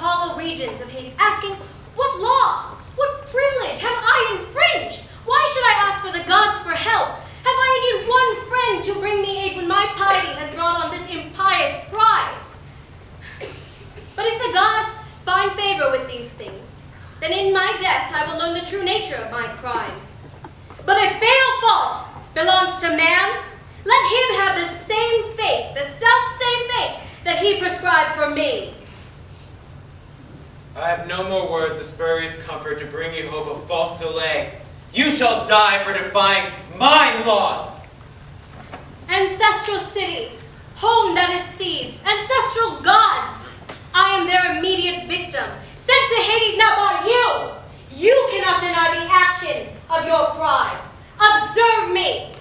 hollow regions of Hades, asking, what law, what privilege have I infringed? Why should I ask for the gods for help? Have I indeed one friend to bring me aid when my piety has brought on this impious prize? But if the gods find favor with these things, then in my death I will learn the true nature of my crime. But if fatal fault belongs to man, let him have the same fate, the self-same fate that he prescribed for me. I have no more words of spurious comfort to bring you hope of false delay. You shall die for defying my laws. Ancestral city, home that is Thebes, ancestral gods, I am their immediate victim, sent to Hades not by you. You cannot deny the action of your pride. Observe me,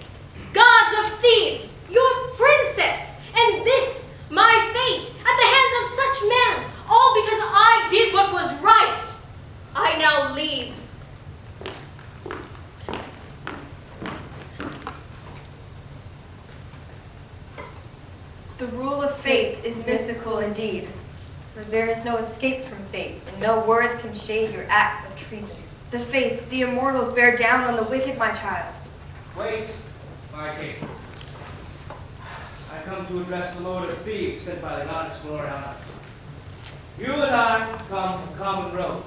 gods of Thebes, your princess, and this my fate at the hands of such men, all because I did what was right. I now leave. The rule of fate is mystical indeed. For there is no escape from fate, and no words can shade your act of treason. The fates, the immortals bear down on the wicked, my child. Wait, my king. I come to address the Lord of Thebes, sent by the goddess Gloriana. You and I come from common road.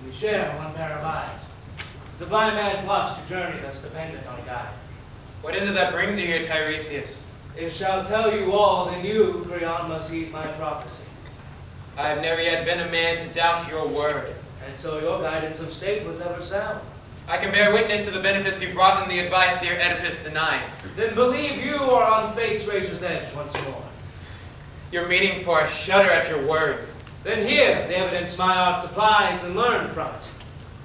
We share one pair of eyes. It's a blind man's lot to journey that's dependent on a guide. What is it that brings you here, Tiresias? If shall tell you all, then you, Creon, must heed my prophecy. I have never yet been a man to doubt your word. And so your guidance of state was ever sound. I can bear witness to the benefits you brought and the advice dear Oedipus denied. Then believe you are on fate's razor's edge once more. Your meaning for I shudder at your words. Then hear the evidence my art supplies and learn from it.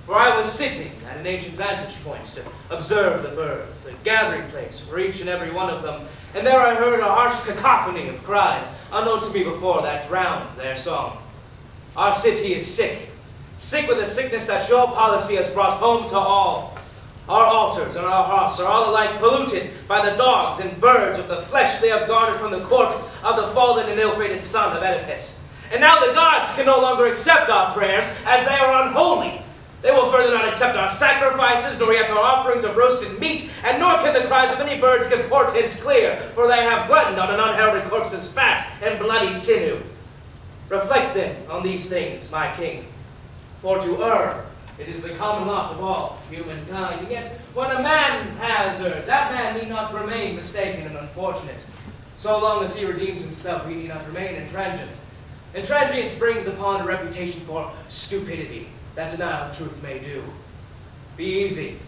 For I was sitting at an ancient vantage point to observe the birds, a gathering place for each and every one of them, and there I heard a harsh cacophony of cries, unknown to me before, that drowned their song. Our city is sick, sick with a sickness that your policy has brought home to all. Our altars and our hearths are all alike polluted by the dogs and birds with the flesh they have garnered from the corpse of the fallen and ill-fated son of Oedipus. And now the gods can no longer accept our prayers, as they are unholy. They will further not accept our sacrifices, nor yet our offerings of roasted meat, and nor can the cries of any birds give portents clear, for they have gluttoned on an unheralded corpse's fat and bloody sinew. Reflect then on these things, my king, for to err it is the common lot of all humankind, and yet when a man has erred, that man need not remain mistaken and unfortunate. So long as he redeems himself, he need not remain intransient. Intransience brings upon a reputation for stupidity, that denial of truth may do. Be easy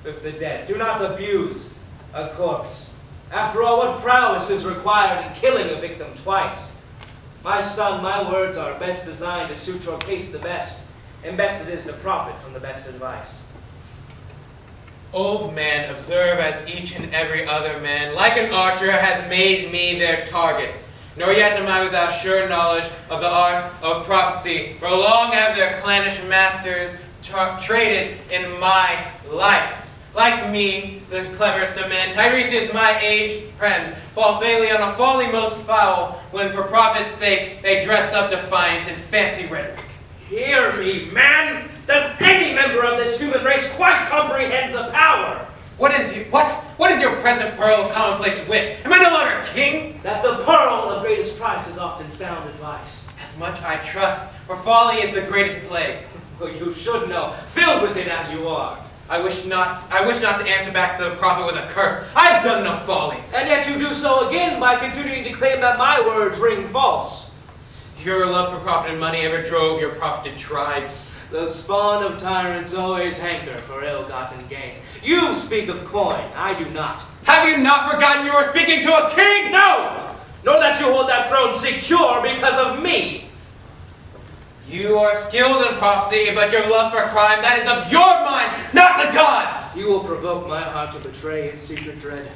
with the dead. Do not abuse a corpse. After all, what prowess is required in killing a victim twice? My son, my words are best designed to suit your case the best, and best it is to profit from the best advice. Old man, observe as each and every other man, like an archer, has made me their target. Nor yet am I without sure knowledge of the art of prophecy, for long have their clannish masters traded in my life. Like me, the cleverest of men, Tiresias, my aged friend, fall fatally on a folly most foul, when for profit's sake they dress up defiance in fancy rhetoric. Hear me, man! Does any member of this human race quite comprehend the power? What is your present pearl of commonplace wit? Am I no longer king? That the pearl of greatest price is often sound advice. As much I trust, for folly is the greatest plague. Well, you should know, filled with it as you are. I wish not to answer back the prophet with a curse. I've done no folly. And yet you do so again by continuing to claim that my words ring false. Your love for profit and money ever drove your profited tribe. The spawn of tyrants always hanker for ill-gotten gains. You speak of coin, I do not. Have you not forgotten you are speaking to a king? No! Nor that you hold that throne secure because of me. You are skilled in prophecy, but your love for crime, that is of your mind, not the gods! You will provoke my heart to betray its secret dread.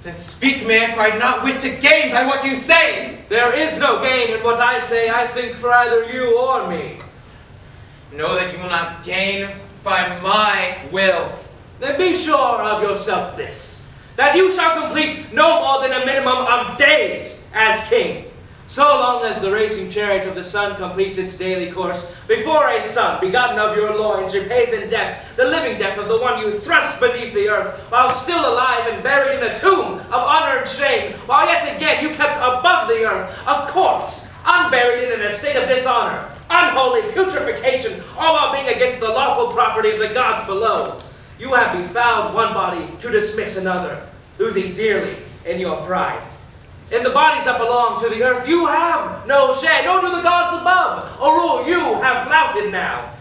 Then speak, man, for I do not wish to gain by what you say. There is no gain in what I say, I think, for either you or me. Know that you will not gain by my will. Then be sure of yourself this, that you shall complete no more than a minimum of days as king. So long as the racing chariot of the sun completes its daily course, before a son, begotten of your loins, repays in death the living death of the one you thrust beneath the earth, while still alive and buried in a tomb of honor and shame, while yet again you kept above the earth a corpse, unburied in a state of dishonor, unholy putrefaction, all while being against the lawful property of the gods below. You have befouled one body to dismiss another, losing dearly in your pride. In the bodies that belong to the earth, you have no share, nor do the gods above, a rule you have flouted now.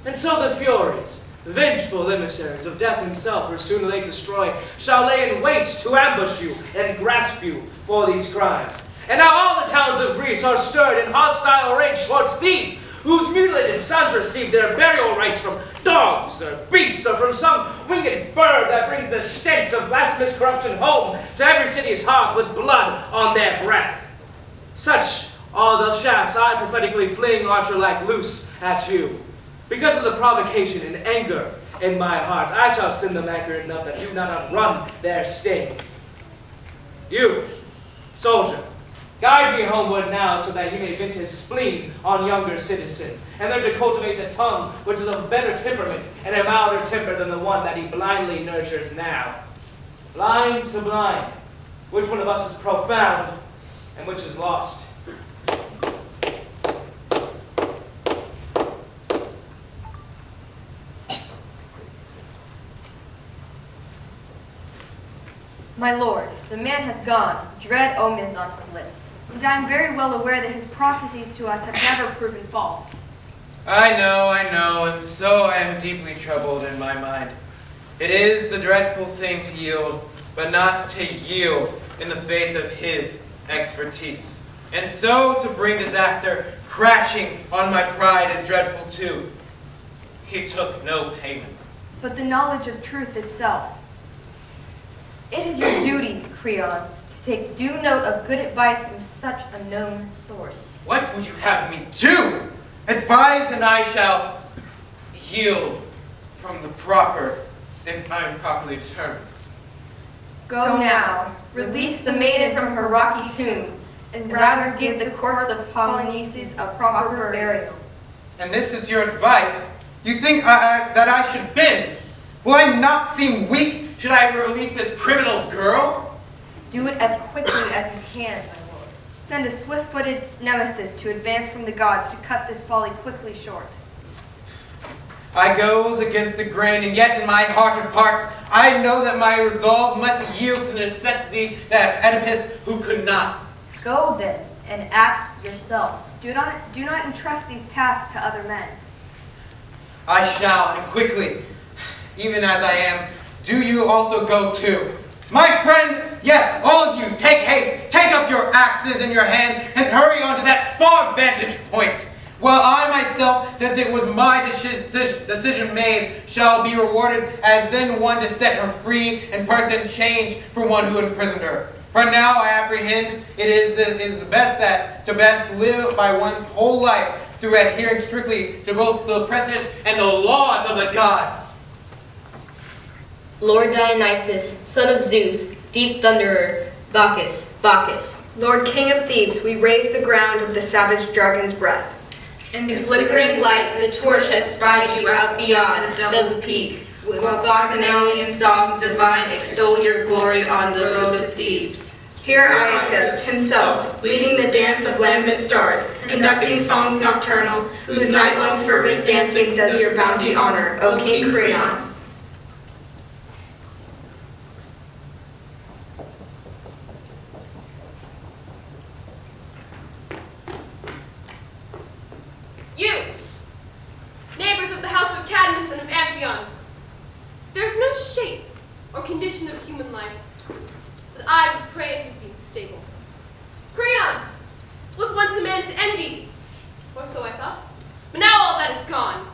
And so the Furies, vengeful emissaries of death himself, who soon late destroy, shall lay in wait to ambush you and grasp you for these crimes. And now all the towns of Greece are stirred in hostile rage towards Thebes, whose mutilated sons receive their burial rites from dogs or beasts or from some winged bird that brings the stench of blasphemous corruption home to every city's hearth with blood on their breath. Such are the shafts I prophetically fling archer-like loose at you. Because of the provocation and anger in my heart, I shall send them accurate enough that you not outrun their sting. You, soldier, guide me homeward now so that he may vent his spleen on younger citizens, and learn to cultivate a tongue which is of better temperament and a milder temper than the one that he blindly nurtures now. Blind to blind, which one of us is profound and which is lost? My lord, the man has gone, dread omens on his lips. And I am very well aware that his prophecies to us have never proven false. I know, and so I am deeply troubled in my mind. It is the dreadful thing to yield, but not to yield in the face of his expertise. And so to bring disaster crashing on my pride is dreadful too. He took no payment. But the knowledge of truth itself. It is your duty, Creon, to take due note of good advice from such a known source. What would you have me do? Advise and I shall yield from the proper, if I am properly determined. Go now, release the maiden from her rocky tomb, and rather give the corpse of Polynices a proper burial. And this is your advice? You think that I should bend? Will I not seem weak? Should I release this criminal girl? Do it as quickly as you can, my lord. Send a swift-footed nemesis to advance from the gods to cut this folly quickly short. I goes against the grain, and yet in my heart of hearts, I know that my resolve must yield to the necessity that Oedipus who could not. Go then, and act yourself. Do not entrust these tasks to other men. I shall, and quickly, even as I am. Do you also go too? My friend, yes, all of you, take haste, take up your axes in your hands, and hurry on to that far vantage point, while I myself, since it was my decision made, shall be rewarded as then one to set her free and person changed for one who imprisoned her. For now I apprehend it is best to live by one's whole life through adhering strictly to both the precedent and the laws of the gods. Lord Dionysus, son of Zeus, deep thunderer, Bacchus, Lord King of Thebes, we raise the ground of the savage dragon's breath. in flickering light the torch has spied you out beyond the peak, while bacchanalian songs divine extol your glory on the road to Thebes. Here Iacchus himself, leading the dance of lambent stars, conducting songs nocturnal, whose night-long fervent dancing does your bounty honor, O King Creon. You, neighbors of the house of Cadmus and of Amphion, there's no shape or condition of human life that I would praise as being stable. Creon was once a man to envy, or so I thought, but now all that is gone.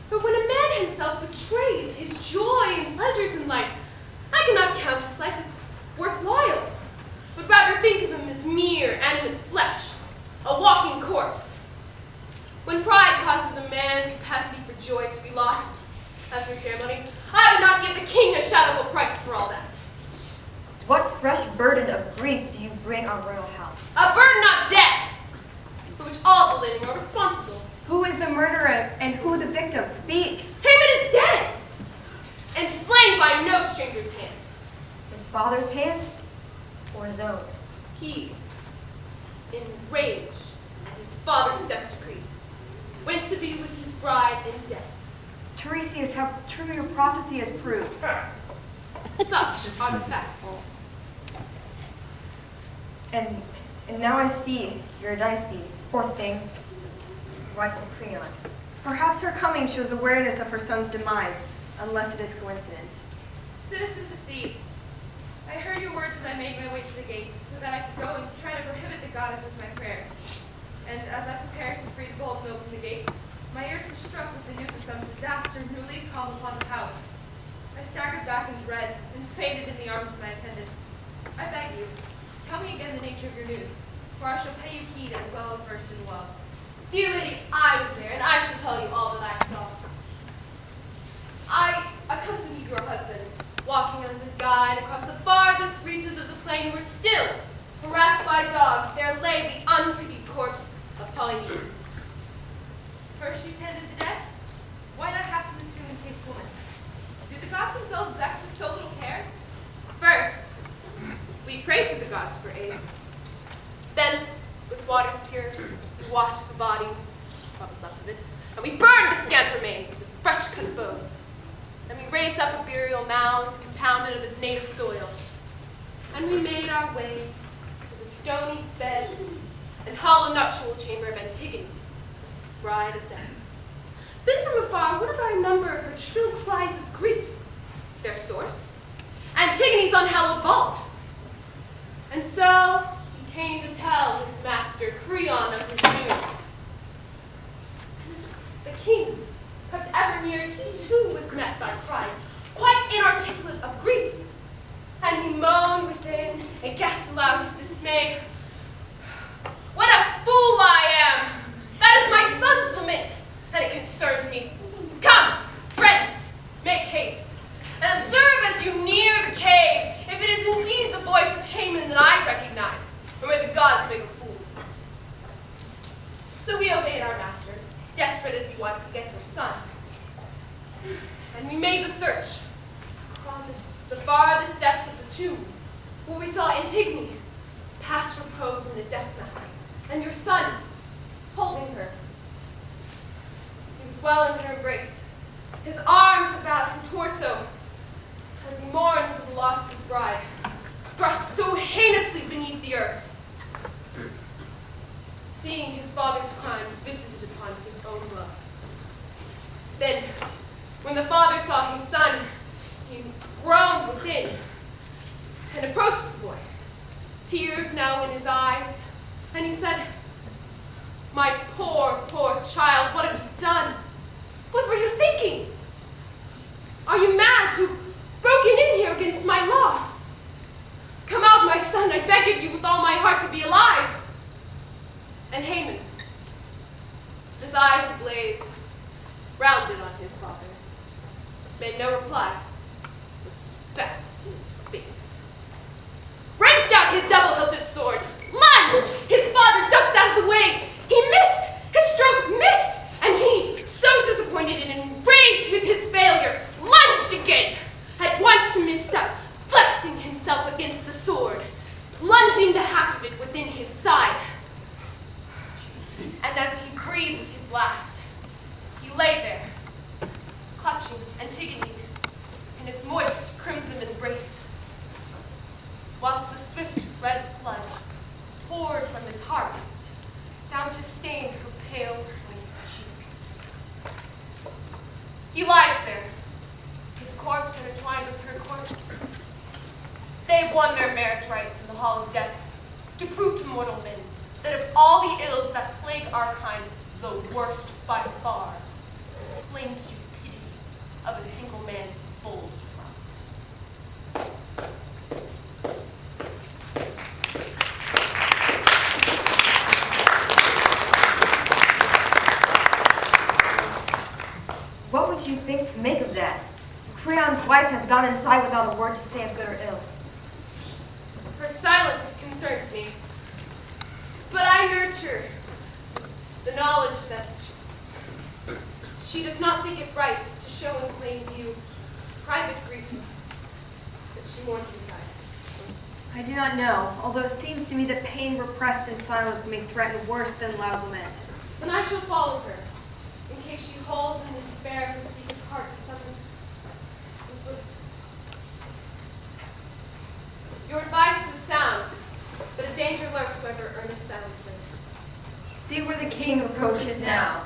For when a man himself betrays his joy and pleasures in life, I cannot count his life as worthwhile, but rather think of him as mere animate flesh, a walking corpse. When pride causes a man's capacity for joy to be lost, as for ceremony, I would not give the king a shadow of a price for all that. What fresh burden of grief do you bring our royal house? A burden of death, for which all the living are responsible. Who is the murderer and who the victim? Speak. Haman is dead, and slain by no stranger's hand. His father's hand or his own? He, enraged at his father's death decree, went to be with his bride in death. Tiresias, how true your prophecy has proved. Such are the facts. And now I see Eurydice, poor thing, wife of Creon. Perhaps her coming shows awareness of her son's demise, unless it is coincidence. Citizens of Thebes, I heard your words as I made my way to the gates, so that I could go and try to prohibit the goddess with my prayers. And as I prepared to free the bolt and open the gate, my ears were struck with the news of some disaster newly called upon the house. I staggered back in dread and fainted in the arms of my attendants. I beg you, tell me again the nature of your news, for I shall pay you heed as well versed in woe. Dear lady, I was there, and I shall tell you all that I saw. I accompanied your husband, walking as his guide across the farthest reaches of the plain where still, harassed by dogs, there lay the unpitied corpse of Polynices. First you tended the dead? Why not hasten the tomb and case woman? Do the gods themselves vex with so little care? First, we prayed to the gods for aid. Then, with waters pure, we washed the body, what was left of it, and we burned the scant remains with fresh cut bows. And we raised up a burial mound compounded of his native soil. And we made our way to the stony bed and hollow nuptial chamber of Antigone, bride of death. Then from afar, what if I remember her shrill cries of grief? Their source? Antigone's unhallowed vault. And so he came to tell his master Creon of his news. And as the king crept ever near, he too was met by cries, quite inarticulate of grief. And he moaned within and guessed aloud his dismay. What a fool I am! That is my son's lament, and it concerns me. Come, friends, make haste, and observe as you near the cave if it is indeed the voice of Haman that I recognize, or where the gods make a fool. So we obeyed our master, desperate as he was to get their son. And we made the search across the farthest depths of the tomb, where we saw Antigone, past repose in a death mask, and your son, holding her. He was well in her embrace, his arms about her torso, as he mourned for the loss of his bride, thrust so heinously beneath the earth. Seeing his father's crimes visited upon his own blood. Then, when the father saw his son, he groaned within and approached the boy, tears now in his eyes, and he said, "My poor, poor child, what have you done? What were you thinking? Are you mad to have broken in here against my law? Come out, my son, I beg of you with all my heart to be alive." And Haman, his eyes ablaze, rounded on his father, made no reply, but spat in his face. Wrenched out his double-hilted sword, lunged, his father ducked out of the way. He missed, his stroke missed, and he, so disappointed and enraged with his failure, lunged again, at once to misstep, flexing himself against the sword, plunging the half of it within his side. And as he breathed his last, he lay there, clutching Antigone in his moist crimson embrace, whilst the swift red blood poured from his heart down to stain her pale white cheek. He lies there, his corpse intertwined with her corpse. They won their marriage rights in the hall of death to prove to mortal men that of all the ills that plague our kind, the worst by far is the plain stupidity of a single man's bold pride. What would you think to make of that? Creon's wife has gone inside without a word to say of good or ill. Her silence concerns me. But I nurture the knowledge that she does not think it right to show in plain view private grief that she mourns inside. I do not know, although it seems to me that pain repressed in silence may threaten worse than loud lament. Then I shall follow her, in case she holds in the despair of her secret heart some sort of... Your advice is sound, but a danger lurks wherever earnest silence reigns. See where the king approaches now.